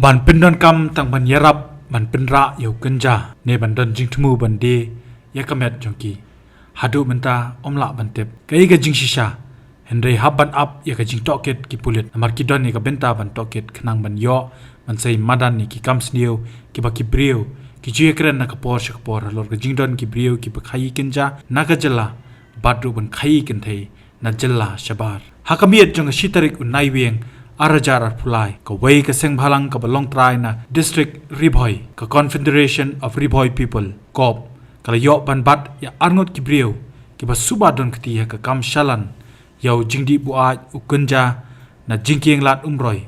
ban pindon kam tang ban yarap ban pinra yau kenja ne ban don jing tumu ban de ya kamet jongki hadu menta omla ban tep kai ga jing shisha henry haban up ya ga jing toket ki pulit amar ki don ni ga benta ban toket khnang ban yo ban sei madan ni ki kam sniu ki ba ki brio ki jue kren na ka por shak por lor ga jing don ki brio ki ba khai kenja na ga jala badru ban khai ken thei na jalla shabar hakamiet jong shitarik unai weng arajar pulai ka wei ka seng bhalang ka balong trai na district ribhoi ka confederation of ribhoi people kop kala yo ban bat ya arngot ki brio ki ba suba don kti ka kam shalan yau jingdi buaj ukunja na jingkieng lat umroi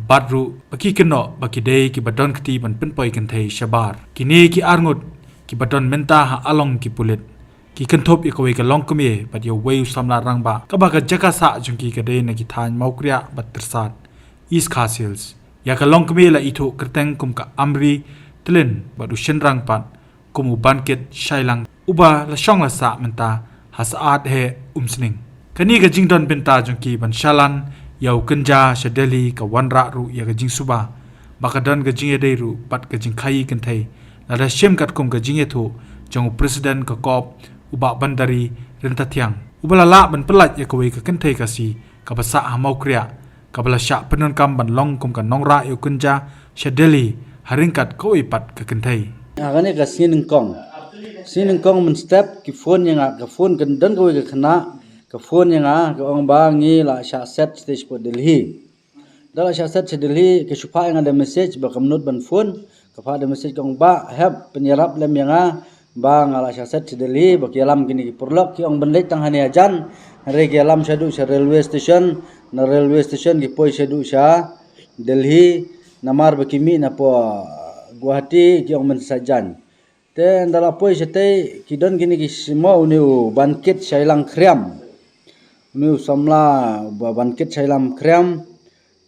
badru baki keno baki dei ki badon kti ban pinpoi kan thei shabar kini ki arngot ki badon menta ha along ki pulit ki kanthop ikawai ka long kame bat yo wei samla rangba ka ba ka jaka sa jungki ka dei na ki than maukria bat tersat east castles ya ka long kame la itho kerteng kum ka amri tlen badu shenrang pat kum banket shailang uba la shong la sa menta hasaat he umsning kani ka jingdon benta jungki ban shalan yau kenja shadeli ka wanra ru ya ka jing suba bakadon ka jing dei ru pat ka jing khai kan thai la da shem kat kum ka jing etho jong president ka kop uba bandari renta tiang ubala la ban pelat ya kawai ka kenthai kasi ka basa hamau kriya ka bala sha penon kam ban long kum ka nongra yu kunja shadeli haringkat kawai pat ka kenthai agane ka sineng kong men step ki phone yang ka phone kan dan kawai ka khana ka phone yang ka ong ba ngi la sha set stage po Delhi dala sha set Delhi ke shupa yang ada message ba kamnut ban phone ka fa ada message kong ba help penyerap lem yang bang ala syaset Delhi baki alam kini ki purlok ki ong benlek tang hani ajan re ki alam shadu sha railway station na railway station ki poi shadu sha Delhi namar baki mi na po Guwahati ki ong men sajan te ndala poi shate ki don kini ki simo uniu banket shailang khriam uniu samla banket shailam khriam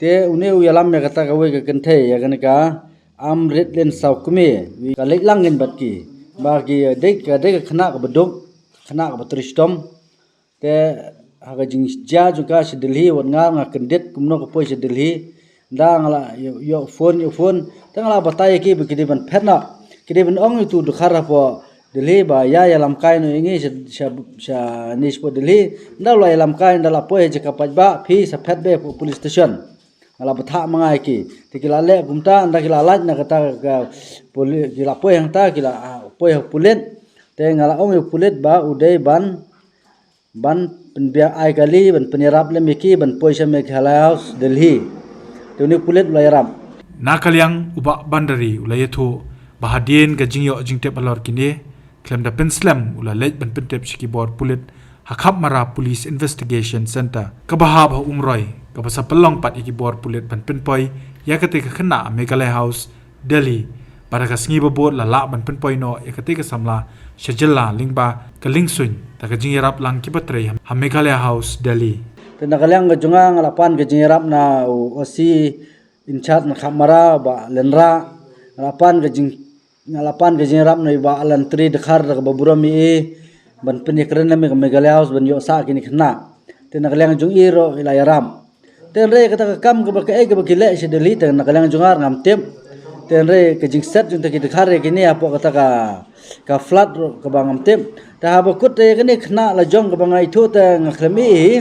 te uniu yalam ya kata kawe ka kenthe ya ka amrit len saukme ka leklang ngin batki bagi dek khana ka bedok khana ka batristom te haga jing ja juga se Delhi wan nga kendet kumno ko poi se Delhi nda ngala yo phone tangala batai ki bikidi ban phetna kidi ban ong tu dukhara po Delhi ba ya lam kai no ingi sha nis po Delhi nda la lam kai nda la poi je ka pajba phi sa phet be police station ngala batha mangai ki tikila le gumta nda kila laj na kata ka police kila poi hang ta kila poi pulet te ngala ong pulet ba udai ban penbia ai kali ban penyerap le miki ban poi sa me house Delhi tu ni pulet layarap nakaliang uba bandari ulayetho bahadien ga jingyo jingte balor kini klem da penslam ula lej ban pentep shiki bor pulet hakhap mara police investigation center kabahab ha umroi kabasa pelong pat iki bor pulet ban penpoi ya kate ka khna Meghalaya house Delhi para ka sngi babot la la ban penpoi no ya kate ka samla shajalla lingba ka lingsuin ta ka jingyarap lang ki batre ha Meghalaya house Delhi te nakaliang ga junga ngalapan ga jingyarap na osi in charge na khamara ba lenra ngalapan ga jingyarap na ba alantri dekhar ga baburami ban penikren na Meghalaya house ban yo sa kini khna te nakaliang jung iro ila yaram ten re kata kam ka ba ka le se Delhi te nakaliang jungar ngam tem ten re ka jing set jung ta ki dekhar re kini apo kata ka flat ka bangam tem ta ba kut te kini khna la jong ka bangai thu te ngaklemi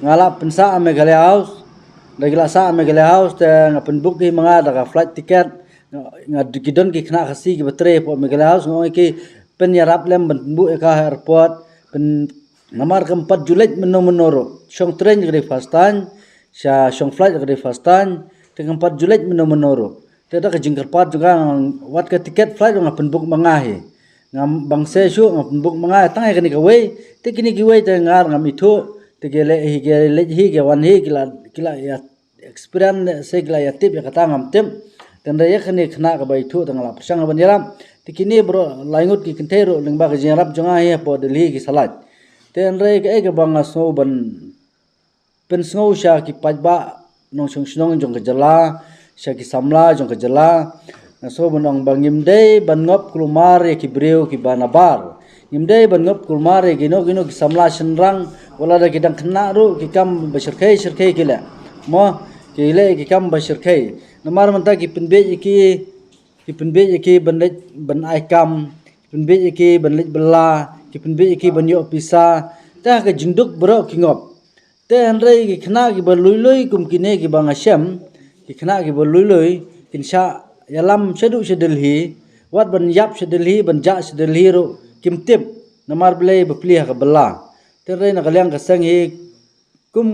ngala pensa Meghalaya house regla sa Meghalaya house te ngapen book hi manga da flight ticket ngidon ki khna khasi ki batre po Meghalaya house ngoi ki pen yarap lem ban bu ka airport pen namar ke 4 Julai menoro shong train ke fastan sha shong flight ke fastan te 4 Julai menoro te da ka jingkar pat juga wat ka tiket flight ngapen book manga hi ngam bangse shu ngapen book manga tangai kini ka wei te kini ki wei te ngar ngam itu te gele hi ge wan hi kila ya experience se kila ya tip ya kata ngam tem dan raya kini khna ka bai thu tangala persang ban yaram te kini bro laingut ki kentero lengba ka jingrap jonga hi po Delhi ki salat ten raya ka banga so ban pen snow sha ki pajba nong snong jong ka jala sha ki samla jong ka jala so banong bangim dei ban ngop klumar ki breu ki banabar Nimdai ban ngop kulmare gino ki samla shenrang wala da kidang khna ru ki kam bashirkai shirkai kila mo ki le ki kam bashirkai namar menta ki penbej iki ban aikam penbej iki ban lej bela ki penbej iki ban yo pisa ta ka jinduk bro ki ngop te andre ki khna ki balului kum kine ki bang asem ki khna ki balului kinsha yalam sedu sedelhi wat ban yap sedelhi ban ja sedelhi ro kimtip namar blei bepli ka bela te re na kalyang ka sang hi kum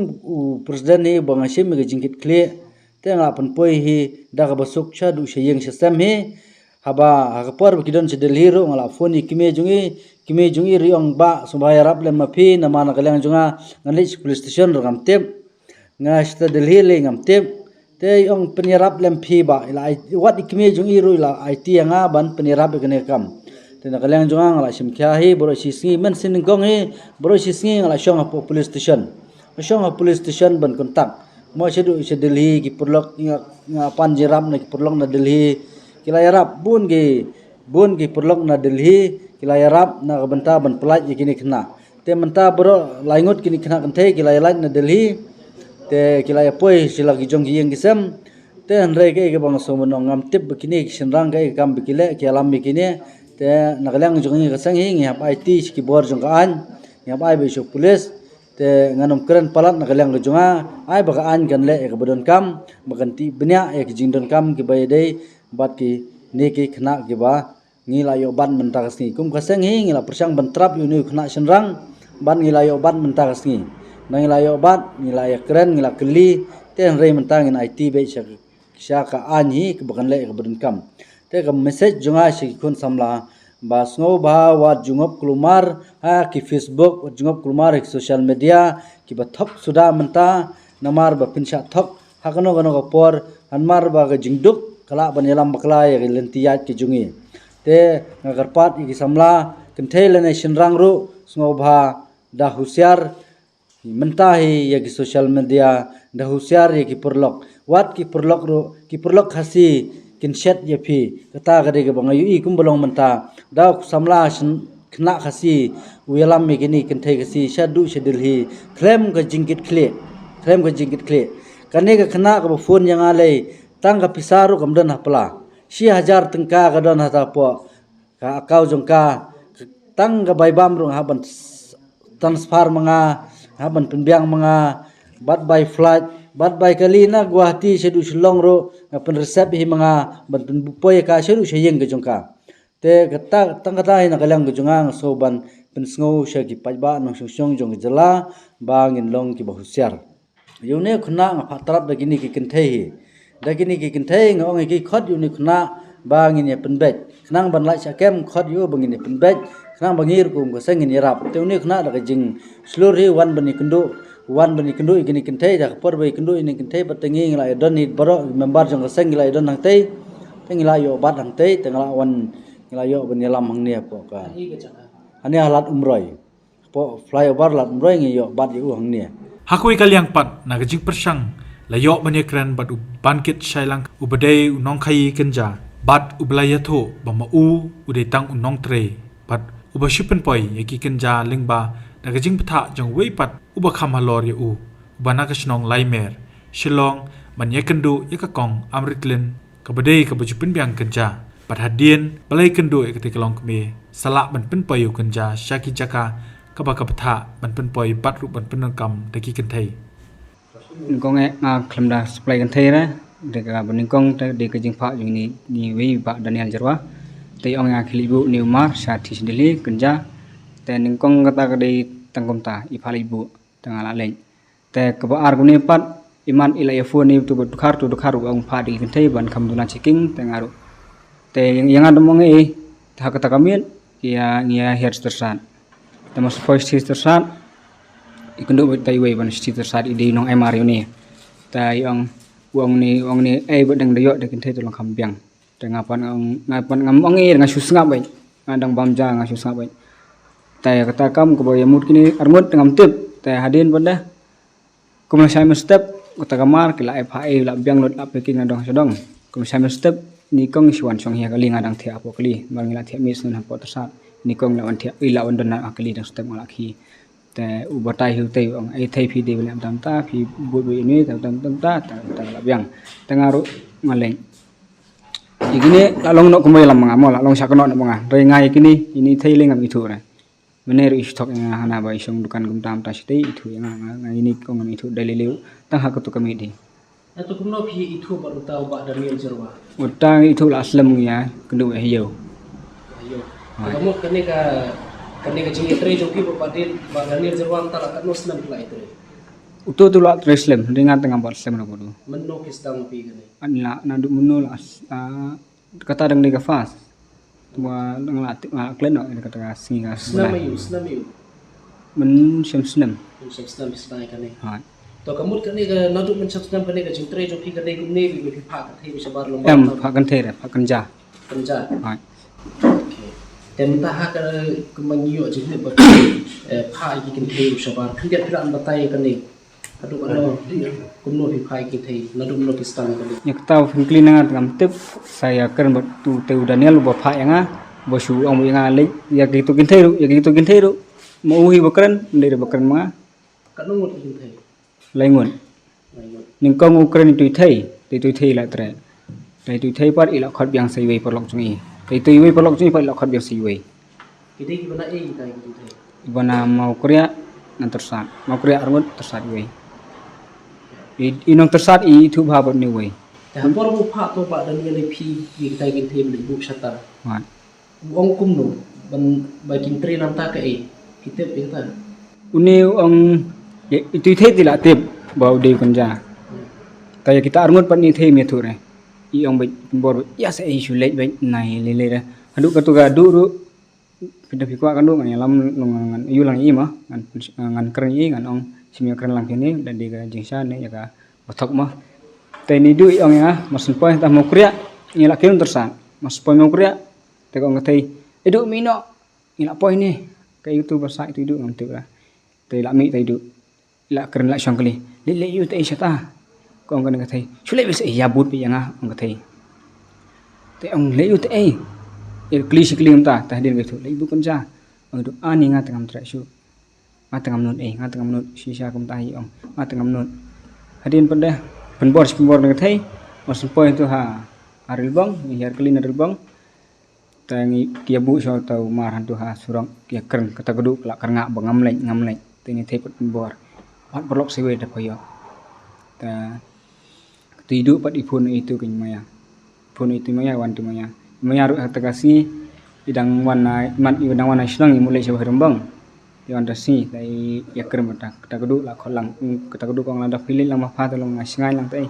presiden ni bang asem ki jingkit kle te nga panpoi hi daga basuk cha du sheyeng system hi haba hagapar bikidon se delhi ro ngala phone kime jungi riong ba subaya rap le mapi namana kalang junga ngalich police station ro ngamtep nga sta delhi le ngamtep te yong penyerap lem phi ba ila wat kime jungi ro ila IT nga ban penyerap kene kam te na kalang junga ngala simkha hi boro sisngi men sin gong hi boro sisngi ngala shong police station ban kontak mo sedu se delhi ki purlok nga panjiram na ki purlok na delhi kilayarap bun ki purlok na delhi kilayarap na banta ban pelat kini kena te menta bro laingot kini kena kante kilayalat na delhi te kilayapoi sila ki jong yeng kisem te andre ke bang so monong ngam tip kini sinrang ke kam bikile ki alam bikini te nagalang jong ngi kasang hi ngap IT ki bor jong kaan ngap ai be police te nganom keren palat nagalang jonga ai baka an kan le ke bodon kam baganti benya ek jingdon kam ki bayde bat ki neki khna ki ba ngila yo ban menta kasni kum kasang hi ngila persang bantrap yu khna senrang ban ngila yo ban menta kasni na ngila yo bat ngila ya keren ngila keli te rei menta ngin IT be sha ka an hi ke bagan le ke bodon kam te ka message jonga shi kun samla basngo ba wat jungop klumar ha ki Facebook wat jungop klumar ki social media ki bathok suda menta namar ba pinsha thok hakano gano ko por anmar ba ga jingduk kala banyalam bakla ya lentiyat ki jungi te ngagarpat ki samla kenthele ne sinrang ru sngo ba da husyar menta hi ya ki social media da husyar ya ki purlok wat ki purlok khasi kinshet ye phi kata gade ge bangayu i kumbolong menta da samla khna khasi uyalam me gini kenthe khasi shadu shedilhi klem ga jingkit khle kane ga khna ga phone yanga le tang ga pisaru kamdan hapla 1000 tengka ga don hata po ka akau jongka tang ga baibam rung haban transfer manga haban penbiang manga bat by flight bat by kali na Guwahati sedu Shillong ro pen resep hi manga ban pen poy ka sedu sheyeng ge jongka te kata tangkata ina kalang ge jonga so ban pen sngo she ki pajba nong song jong jela bangin long ki bahusyar yune khuna phatrap da gini ki kenthe ngong ki khot yune khuna bangin ye penbet khnang ban lai sakem khot yu bangin ye penbet khnang bangir kum ko sengin yarap te une khuna da jing sluri wan bani kendu igini kenthe da por bai kendu ini kenthe patengi ngila don ni baro member jong seng ngila don hang tei ngila yo bat hang tei ngila wan ngila yo banyalam hang ne po ka ani halat umroi po flyover lat umroi ngi yo bat yu hang ne hakui kalyang pat nagajing persang layo banyakran bat bankit shailang ubadai unong khai kenja bat ublaya tho bama u udetang unong tre bat ubashipen poi yaki kenja lingba nagajing ptha jong wei pat uba kham halor ye u bana kasnong laimer shillong banyakandu yakakong amritlin kabadai kabajupin biang kenja pat hadien balai kendu ekatikalong kme salak ban pen payu kenja shaki jaka kabakaptha ban pen poi bat ru ban penangkam daki kenthai kong klamda supply kan thai ra de ka baning kong de ka jing pha jing ni wi ba Daniel Jarwa te ong nga khilibu ni umar sa this dili kenja te ning kong kata ka de tangkom ta i phalibu tangala leng te ka ba ar guni pat iman ila ya phone ni tu dukhar ong pha di kan thai ban kham duna checking te ngaru te yang adamong e ta kata kamin ya ngia her tersan te mas voice tersan ikundu tai wei ban sti tersat ide nong MR ni ta yang wong ni ai bedang dayo de kin thai tu long kham biang te ngapan ngam ong e nga sus ngap bai ngadang bamja nga sus ngap bai ta kata kam ko boy mut kini armut ngam tip ta hadin banda kum sai step kata kamar kila ai la biang lot ap kin ngadong sedong kum sai step ni kong siwan song hia kali ngadang thia apo kali bang la thia mis na po tersat ni kong la wan thia ila wan don na akali dang step malaki te ubatai hiu te ong ai thai phi de lam tam ta phi bu bu ni tam ta la biang tangaru ngaleng igini la long no kumai lam ngamo la long sakno no mga re ngai kini ini thailing am itu ra mener istok nga hana ba isong dukan gumtam ta sitei itu nga ini ko ngam itu dalileu tang ha tu kami di atau kumno pi itu baru tahu Pak Daniel Jarwa utang itu la aslam ya kendu hiyo ayo kamu kene ka jingi tre joki Pak Daniel Jarwa antara kan Muslim pula itu utu tu la treslam dengan tengah buat sem no bodu menno kisdang pi kene anla nandu munul kata dang nega fas tua ngelatik ngaklen no kata singa Islamiyu men syamsnam Islam istai kene ha to kamu kene ka nadu mencapkan kene ka jing tre joki kene gumne bi pak thai bi sabar lomba em pakan thera pakan ja penja ha okay tem ta ka kemangiyo jing ne ba pa ki kin thai bi sabar khiat phiran batai kene adu ano kumno pi pai ki thai nadu no kistan kene yak tau finkli na ngam tip saya kan tu teu Daniel bo pha yanga bo su ong yanga le yak itu kin theiru mau hi bakran ndere bakran ma kan no kin thai laingun ning kong ukran tu thei la tre tai tu thei par ila khot byang sei wei por lok chungi tai tu wei por lok chungi par lok khot byang sei wei kide ki bana ei tai ki thai ibana mau korea nan tersat mau korea armut tersat wei inong tersat I itu bhabat ni wei ta por bu pha to Pak Daniel pi ki tai kin thai le bu shata ha ong kumno ban ba kin tre nam ta ka ei kitep ta uni ong itu thei tila tip bau de kunja kaya kita arngot pan ni thei me thure I ong bai bor ya se I sulai bai nai le le adu ka tu ga du ru pindah pikwa kan du ngan lam ngan yu lang I ma ngan kren I ngan ong simya kren lang kene dan de ga jingsa ne ya ka bothok ma te ni du ong ya masun poi ta mo kriya ni la kin tersa mas poi mo kriya te ko ngatai edu mino ni la poi ni kai itu bahasa itu du ngam tu la te la mi te du la keren la syang kali le yu te syata ko ngam ngatai chule bis ya but bi yanga ngam ngatai te ong le yu te kli sikli ta ta din gitu le bu kunja ong du ani nga tengam tra syu nga tengam nun sisa kum ta hi ong nga tengam nun hadin pada penbor ngatai mas poi tu ha aril bang ni har kali aril bang tangi kia bu so tau marhan tu ha surang kia keren kata geduk la karnga bangam lek tini tepet penbor pat berlok sewe da koyo ta tidu pat ipun itu kin maya pun itu maya wan tu maya ru kata kasi idang wana islang mulai sewa rembang di wan dasi tai ya keren mata kata geduk la kholang kata geduk kong landa filin lang mafa tolong ngasingai lang tai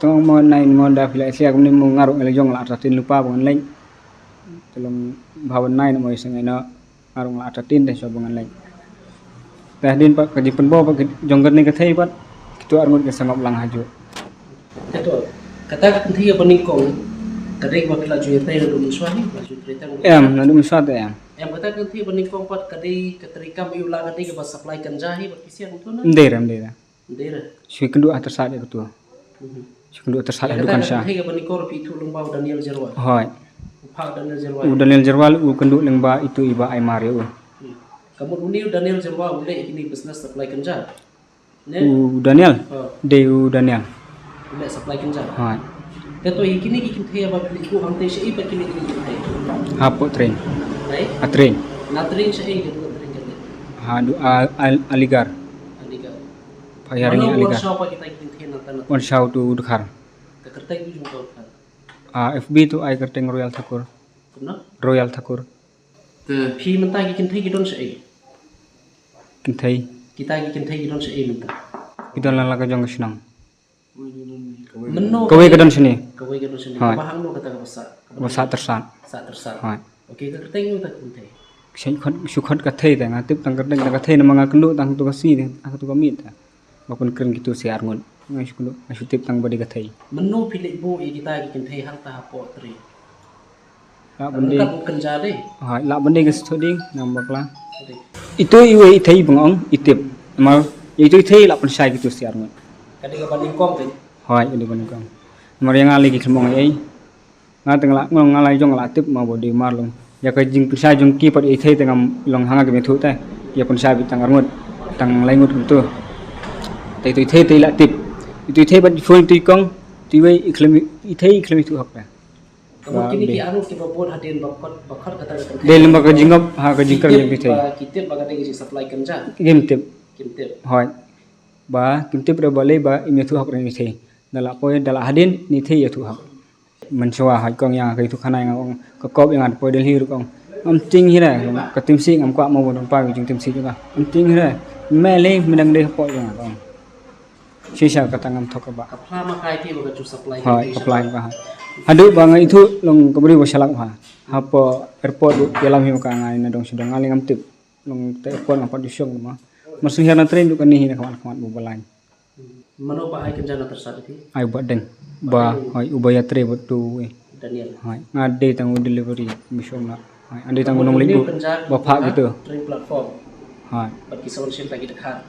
tong mo nai mo da filai sia kum ni mo ngaru ngelejong la atratin lupa bangan leng tolong bawan nai mo iseng ina arung la atratin de so bangan leng tahdin pak kaji penbo pak jongger ni kathai pat kitu arngut ke sangap lang haju itu kata kan thai apa ningkong kadai ba kala ju tai do muswahi ba ju treta nandu misat em kata kan thai apa ningkong pat kadai katrika mi ulang kadai ba supply kan jahi ba kisian tu na ndera dera sui kendu atersat ya ketua sui kendu atersat ya dukan sya thai apa ningkong pi tu lungba Daniel Jarwa hoi Pak Daniel Jarwa Daniel Jarwal kendu lengba itu iba ai mario kamu uni Daniel Jarwa ule ini business supply kan jah Daniel Daniel ule supply kan jah hoi Kato ikini ikin thaya ba ku hangte siya ipa kini ikin thaya. hapo train Ay? a train Natring siya ay gitu natring kali. hadu aligar Aliga. payaring aligar Warshaw pa kita ikin thaya natan. on shaw tu dukhar Kakertay ko yung tawag ka. FB tu ai kerteng Royal Thakur Kumna? Royal Thakur Ke pi mentah ikin thaya gidon siya ay. kintai Kita ikin thaya gidon siya ay mentah. kita lalaga jong senang Menno. kawai kadon sini Kawai gidon siya. Hai. Bahang no kata ka sa. wasa tersat Sa tersat. hoi Okay kakertay yung tak ikin thaya. sen khot sukhot ka thei ta ngatip tang kadeng ka thei na mga kendu tang tu kasi aku tu kamit bakun keren gitu si arngun ngai sukulu asutip tang badi ka thei Menno pilik bu kita ikin thaya hang ta po tri. la bende Ka bukan jade. hoi la bende ka stoding nambak la itu iwe thei bangong itip mal itu thei la pensai gitu si arngun Kadi ka banding kong kan. hoi ini bani kang mar yang ali ki khmong ai ngateng la ngong ngalai jong la tip ma bodi marlong ya ka jing pensai jong ki pat thei tengam long hanga ke methu ta ya pensai bi tang arngut tang laingut gitu tai tu thei la tip itu thei bat phone tu kong tiwai iklim itu apa? Kamu kini ki anu ki babon hadin bakar kata kata. Dia lembaga jingap ha ka jingkar yang itu. Kitip baga tegi supply kerja. Game tip. Kitip. Hoi. Ba kim tip boleh ba imi tu hak yang itu. Dala poin dala hadin ni the ya tu hak. Mencoba hai kong yang kai tu khana yang ka kop yang ada poin delhi ru kong. Am ting hira ka tim si am kwa mau bon pa jing tim si juga. Am ting hira mele menang deh po yang kong. Sisa kata ngam thok ba. Kapla makai ti baga tu supply. Hoi apply ba. Hadu bang itu long keberi wasalak ha. Apa airport dalam hiu ka ngai na dong sedang aling am tip. Long te airport ngapa di syong ma. Masih hana train du kan ni hina kawan-kawan bu balai. Mano ba ai kerja na tersat ti? Ai buat deng. Ba hoi ubaya tre betu we. Daniel. Hoi ngade tanggu delivery mission na. Hoi ande tanggu nong libu. Bapak gitu. Train platform. Hoi. Bagi solution lagi dekat.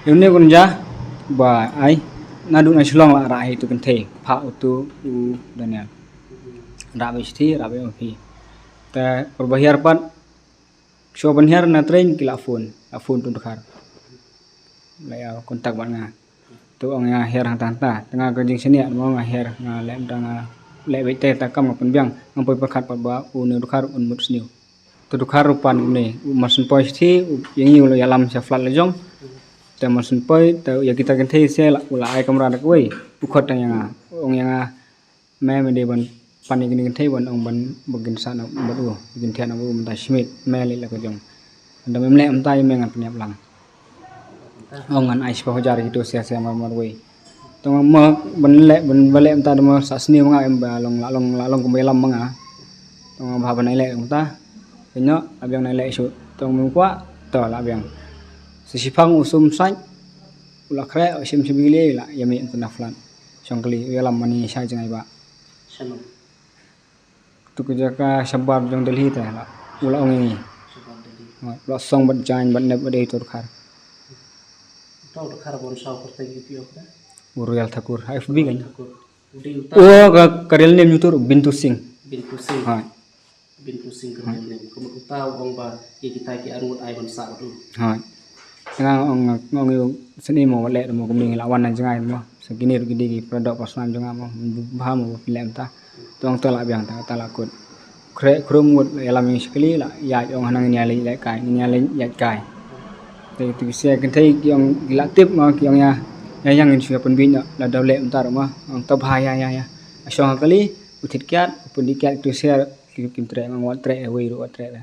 Ini kunja ba ai nadu na shilong la rai tu kan the pha utu u Daniel. Rabe sti rabe opi. Ta perbahar pat so banhar na train kila phone tu dekat. Laya kontak ban nga. Tu ong nga her hang tanta tengah kerjing sini mo nga her nga lem dang le bete ta kam pun biang ngampoi perkat pat ba u ne dekat un mut sniu. Tu dekat rupan ne masun posti yang yu ya lam sa flat lejong. Ta masun poi ta ya kita kan thei se la ula ai kamera dak wei ukhot tang yang ong yang me de ban pani gini kan thei ban ong ban bagin sana badu gin thian ong mun ta smith me le la ko jong anda me le am tai me ngan penyap lang ong an ai spa hojar gitu sia mar wei tong ma ban le am ta ma sa sni ma em ba long kumbelam ma tong ba ban ai le am ta kenyo abyang nai le su tong mu kwa to la abyang sisipang usum sai ula kre sim sibile la yami internaflan songkli yalam mani sai jangai ba Shalom. tu ka sabar jong delhi ta la ula ong ni Shalom tadi. lo song ban jan ban ne bade tur khar Tahu dekat bon saw kerja gitu ya. Royal Thakur FB kan Udah uta oh karel nem yutur bintu sing bin pusing. ha Bin pusing kerja ni. Kamu tahu ong ba ya kita ki anu ai ban sa tu. ha nga ong yu seni mo le mo kuming lawan nan jangai mo segini gidi produk pasnan jong mo ba mo film ta tong tala biang ta la kut kre krum mut yalam ni sekali la ya ong hanang ni ali le kai ni ali ya kai te tu sia kan thai ki ong gilatip ma ki ong ya yang in sia pun bin la daw le ta ma ong ta bha ya asong kali uthit kyat pun dikyat tu sia kim tre ngam wat tre we ro tre la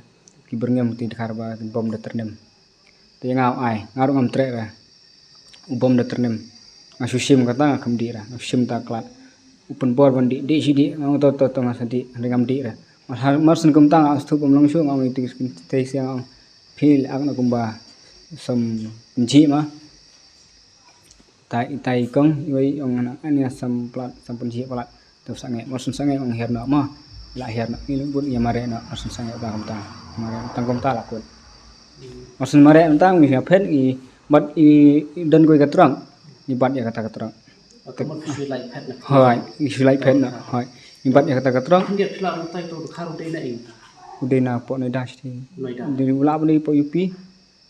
ki berngam ti khar ba bom de ternem te ngau ai ngaru ngam tre ba bom de ternem ngasusim kata ngam dira ngasusim ta klat upen bor ban di sidi ngau to ngasadi ngam dira marsun kum tang astu pom long shu ngau itu te sia ngau phil ak na kumba som ji ma tai kong yoi ong na ania sam plat sam pun ji plat to sange marsun sange ong herna ma la herna ini bun ya mare na marsun sange ta kum ta mare tangkom ta lakut marsun mare tang mi phet i bat i dan koi katrang ni bat ya kata katrang Kamu tu like pet na. hoi isu lai phet na hoi ni bat ya kata katrang Dia pula utai tu dekat udah na ing. ude na po na dash ti Noida. di ula bani po yupi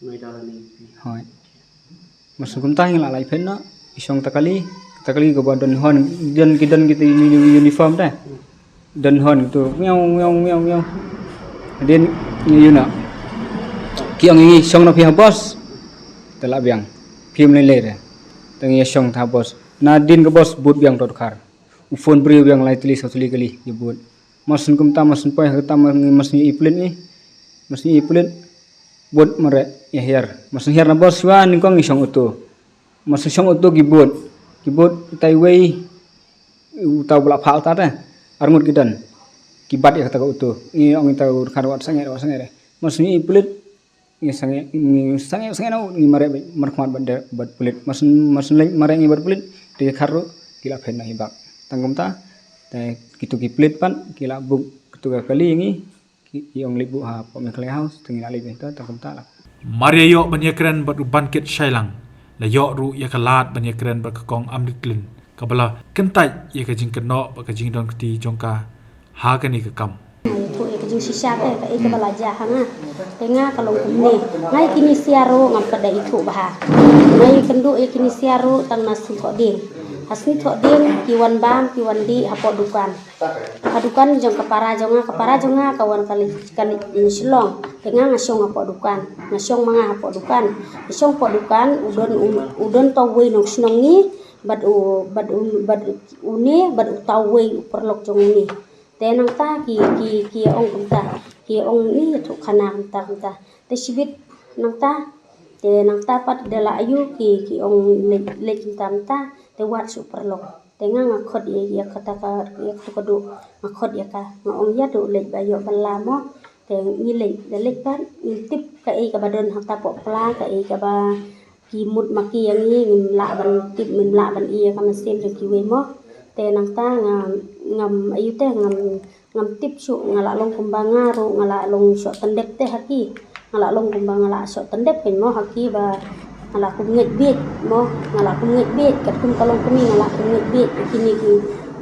Noida ni. hoi marsun kum ta la lai phet na isong takali ko ba don hon dan kidan kita uniform dah dan hon itu meow den ni yuna ki ang ngi song na pihak bos tela biang phim le le tangi song tha bos na din ke bos but biang dot khar phone bri biang lai tili sotli kali ye but masun kum ta masun pai ta masun iplen ni masun iplen but mare ya her masun her na bos wa ning kong isong utu masun song utu ki but tai wei utau bla phao ta ta armut kidan kibat ya kata utu ni ong ta kharwat sange re masun iplen ni sange na ni mare markhmat bad pulit masun leng mare ni bad pulit de kharro kila phen na hibak tangkom ta te kitu ki plit pan kila buk kitu ka kali ni ki ong libu ha po me kle house tengi ali be ta tangkom ta la Maria yo banyakren bat uban kit shailang la yo ru ya kalat banyakren bat kong amriklin kabala kentai ya ka jing keno ba ka jing don kti jongka ha ka ni ka kam itu ikut sisa ke ikut belajar hanga tengah kalau ini ngai kini siaru ngam pada itu bah ngai kendu kini siaru tang nasi koding hasni thok ding kiwan bang kiwan di hapok dukan hadukan jong kepara jonga kawan kali silong dengan ngasong hapok dukan ngasong manga hapok dukan ngasong hapok dukan udon tawe nong sinongi bad uni bad tawe perlok jong ni tenang ta ki ong kumta ki ong ni thuk khana kumta te sibit nang ta pat dala ayu ki ong le kumta te wat su perlok tenga ngakhot ya kata ka ya kudu ngakhot ya ka ngong ya do le bayo balamo te ni le kan tip ka e ka badon hata po pla ka e ka ba ki mut maki yang ni ngin la ban tip min la ban iya ka mesin jo ki we mo te nang ta ngam ayu te ngam tip su ngala long kumbanga ro ngala long so tendek te haki ngala long kumbang ngala so tendek pen mo haki ba ngala kum nget bit mo ngala kum nget bit kat kum kalong kumi ngala kum nget bit kini ki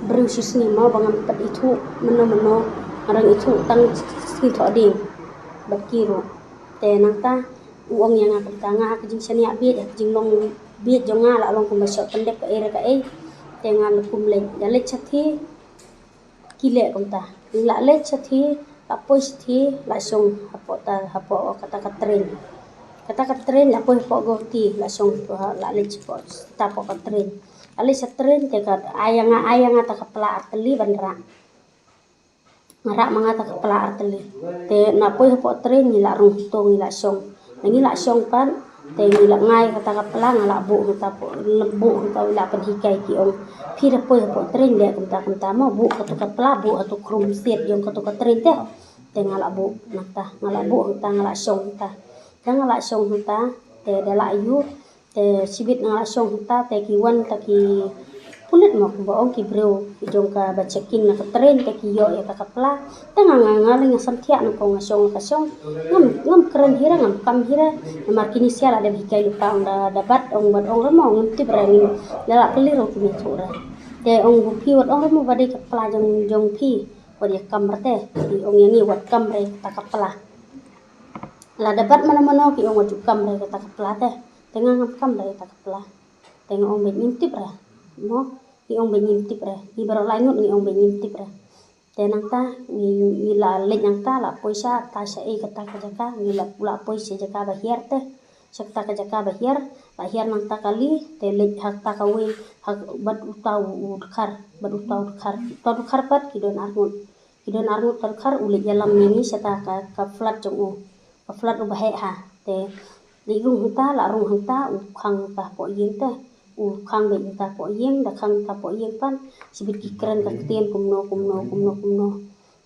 beru sisni mo bangam pat itu meno arang itu tang sini tho ding bakiro te nang ta uang yang aku tanga aku jing sania bit jing long bit jonga la long kum so tendek ka e te ngal kum le dale chathi kile kum ta la le chathi la pois thi la song hapo kata katren la pois po goti la song la le po ta po katren ale satren te ka ayanga ta kapla arteli bandra ngara manga ta kapla arteli te na pois po tren ni la rung tong ni la song pan te ni la ngai kata kapla ngala bu ta po lebu ta la pan hikai ki ong phi ra pois po tren le kumta mo bu ka to kapla bu atu krum set yong ka to katren te ngala bu ta ngala song ta ngala song ta te dala ayu te sibit ngala song ta te kiwan ta ki pulit mo ba ong ki bro jong ka ba checking na katren te ki yo ya ta kapla te ngala nga santia no ko ngasong ka song ngam keren hira ngam kam hira mar kini sia la de hikai lupa da bat ong remo ngam ti brani dala keliro ki thura te ong bu pi wat ong remo ba de kapla jong pi wadya kamrate di ong yangi wat kamre ta kapla la dapat mana ki ong waju kamre ta kapla tengah ngam kamre ta kapla tengah ong benyimtip ra mo ki ong benyimtip ra ki baro lainut ni ong benyimtip ra tenang ta ni la le nang ta la poisa ta sa e kata jaka ni la pula poisa jaka bahir te sakta ka jaka bahir nang ta kali te le hak ta ka we hak bad utau khar pat kidon arngut khar ulit jalam ni sata ka flat jong ka flat u bahe ha te di rung ta la rung ta u khang ta po yeng te u khang be ta po yeng da khang ta po yeng pan sibit ki keren ka tien kumno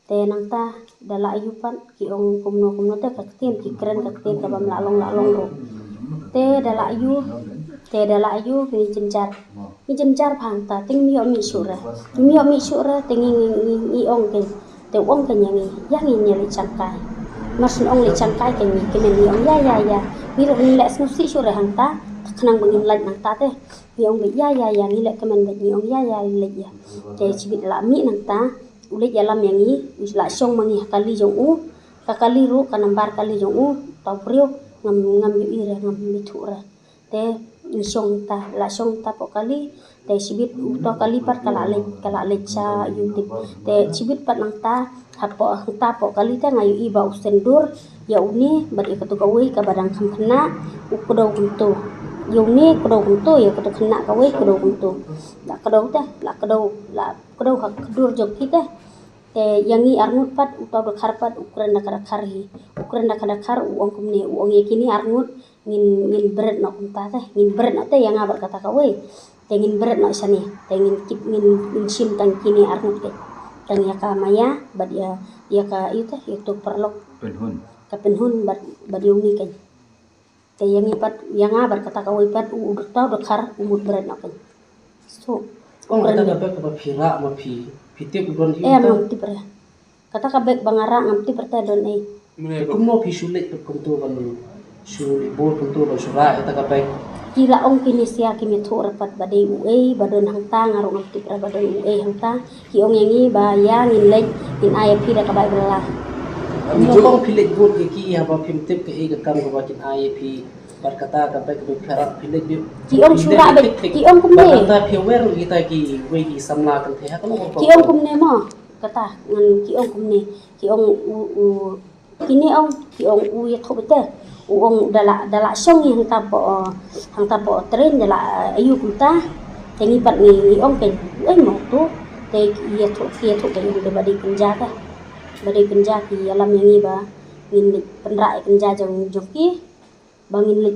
te nang ta dala ayu pan ki ong kumno te ka tien ki keren ka tien ka bam la long ro te dala ayu ni jenjar phang ta ting mi sura ting i ong ke te ong ke yang ni changkai mas ong le changkai ke ni kemen ni ong ya mi ro ni le snusi sura hang ta khnang bangin laj nang ta te mi ong be ya ni le kemen be ni ong ya le ya te chibit la mi nang ta ule jalam yang ni la song mangi kali jong ka kali ru ka nambar kali jong tau prio ngam yu ira ngam mithura te song ta po kali te sibit to kali par kala le cha yutip te sibit pat nang ta hapo ta po kali ta ngayu iba usendur ya uni bad ikatu kawi ka badang kham khna ukdo kuntu yuni kdo kuntu ya katu khna kawi kdo kuntu la kdo hak dur jok kita te yangi arngut pat utau dakhar pat ukran dakhar uang kumne uang yakini arngut ngin berat no kumta te ngin berat no te yang abar kata kawe te ngin berat no isani te ngin sim tang kini arngut ke tang ya ka maya bad ya ka itu perlok penhun bad yungi kan te yangi pat yang abar kata kawe pat utau dakhar umut berat no kan so ong kata dapat ke phira ma pitip don hi ngam tipra kata ka bek bangara ngam tipra ta don kumno phi sulit kuntu ban suli bol kuntu ban sura eta ka baik kila ong kini sia kimi thora pat badai badon hangta ngaro ngam tipra badon hangta ki ong yangi ba ya ngin lek in aya phira ka bai bela mo ong philet bol ki ha ba phim tip ke e ka kam ka ba kin ai phi berkata sampai ke pihak pilih dia Ki om sura be ki om kumne. kata pihak kita ki we ki samla kan teh kan Ki om kumne mo kata ngan ki om kumne. Ki om u kini om ki om u ya thok bete. U om dala song yang tapo tren dala ayu kunta. Tengi pat ni om ken mo tu te ya thok ken de badi kenja ka. Badi kenja ki alam yang ni ba ngin penrai kenja jong ki bangin lik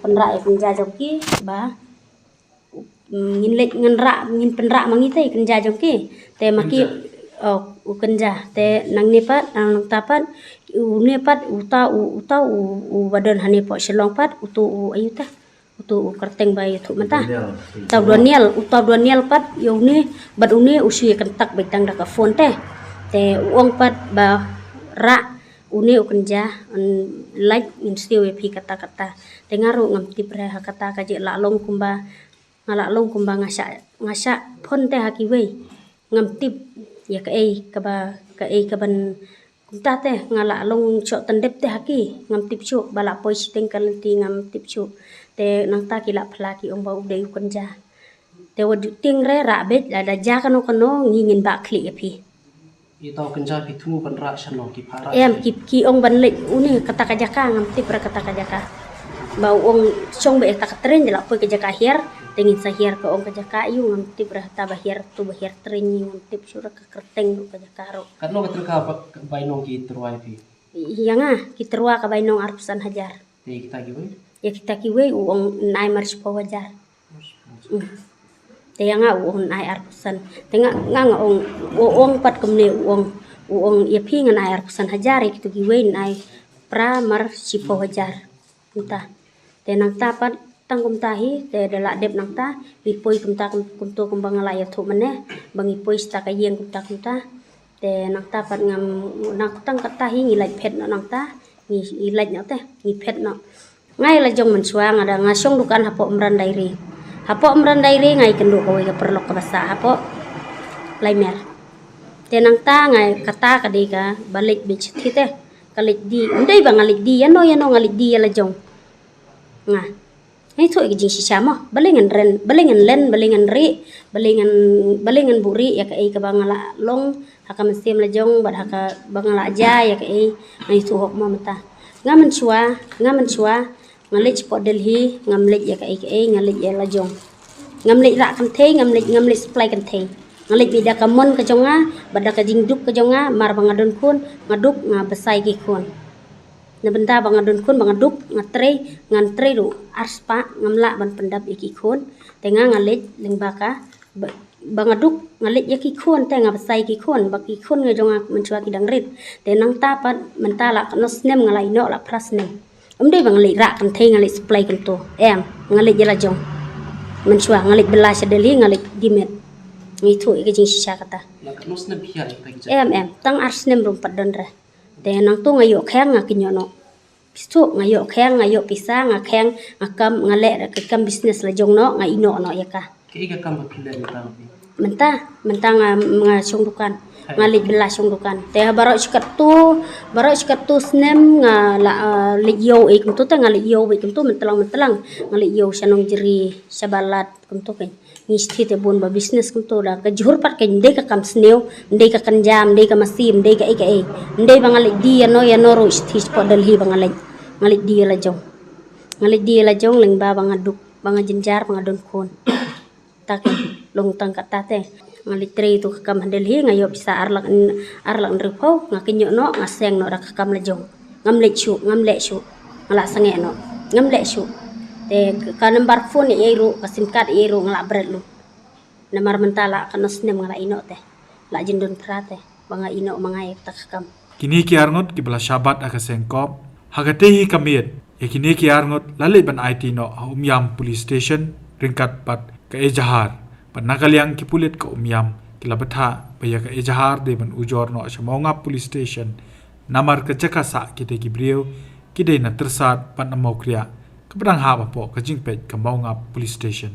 penrai kenja jong ki ba ngin lik ngin penrak mangi te kenja jong ki te maki u kenja te nang ni pat nang tapat u ne pat u badan hani po shelong pat u tu u ayu ta u tu u kerteng bai thu mata tau donial pat yo ne bad u ne u sui kentak bai tang da ka phone te uang pat ba ra uni ukenja like in still pi kata-kata tengaru ngamti pre kata kaje lalong kumba ngasa phon te haki we ngamti ya kaban kumta te ngala long chok tandep te haki ngamti chu bala poi siteng kalanti ngamti chu te nang ta kila phla ki ong ba ude ukenja te wadu ting re ra bet la da ja kano ngingin ba kli pi Itau kenja pitu penrak shalom ki para. Ki ong ban lek uni kata kajaka ngamti pra kata kajaka. Bau ong song be tak tren jela poi kajaka hier tengin sa hier ke ong kajaka yu ngamti pra ta bahir tu bahir tren ngamti sura ka kerteng du kajaka ro. Karno betul ka bainong ki terwai pi. Iya ki terwa ka bainong arpusan hajar. Te kita giwe. Ya kita kiwe ong nai maris po hajar. Te nga uong nai arpusan tenga nga ong pat kumne uong ya pi nga nai arpusan hajar gitu giwe nai pra mar sipo hajar kunta te nang tapat tangkum tahi te dala dep nang ta ipoi kumto kumbang laya thu mane bang ipoi sta ka yeng kumta te nang tapat ngam nang tang katahi ngilai phet no nang ta ngilai no te ngi phet no ngai la jong mensuang ada ngasong dukan hapo mran dairi hapo mran dairi ngai kendo ko ga perlok ka basa hapo laimer tenang ta ngai kata kadika balik bich thite kalik di ndai bang alik di yano ngalik di la jong nga ngai thoi gi jing sisama balingan len balingan ri balingan buri ya kai ka bangala long haka mesem la jong bad haka bangala ja ya kai ngai thu hok ma mata ngamen chua ngalik po Delhi ngamlik ya kai ngalik ya la jong ngamlik ra kan the ngamlik supply kan the ngalik bida kamon ka jonga bada ka jingduk ka jonga mar bangadon kun ngaduk nga besai ki kun na benda bangadon kun bangaduk ngantre ru arspa ngamla ban pendap iki kun tenga ngalik lingbaka bangaduk ngalik ya ki kun te nga besai ki kun baki kun nga jonga menchua ki dangrit tenang tapat mentala no snem ngalai no la prasnem dei bang lik rak kan thei ngalik supply kan to ngalik jela jong menchua ngalik belas Delhi ngalik dimet ngi thu ke jing sisa kata Nak nos na biya ita tang arsnem rum padon ra te nang to ngayo khang nga kinyono pistu ngayo khang ngayo pisa nga khang ngakam ngale ra kam business la jong no nga ino no yaka ke iga kam pila ni ta menta nga song dukan ngalik belas song dukan te barok sikat tu snem nga la ligyo kum tu ta ngalik yo kum tu mentelang ngalik yo sanong jeri sabalat kum tu kan ngisti te bon ba business kum tu da ka jhur pat kan de ka kam sneu de ka kanjam de ka masim de ka ika de bangalik dia no ro stis po Delhi ngalik dia la jong leng ba bangaduk bangajenjar bangadon kon tak long tang kata te ngalik tri tu kam Delhi ngayo bisa arlak nrepau ngakinyo no ngaseng no rak kam lejong ngamlek shu ngala sange no ngamlek shu te ka number phone ye ru ka sim card ye ru ngala bret lu namar mentala ka nosnem ngala ino te la jindon prate banga ino mangai tak kam Kini ki arngot ki bala syabat aka sengkop hagatehi kamiet ya kini ki arngot lalai ban IT no umyam police station ringkat pat ka ejahar panakaliang kipulit ka umyam kilabetha baya ka ejahar de ban ujor no ashamonga police station namar ka jakasa kite gibriu kide na tersat pan amaukria kepadang ha po ka jingpet ka maunga police station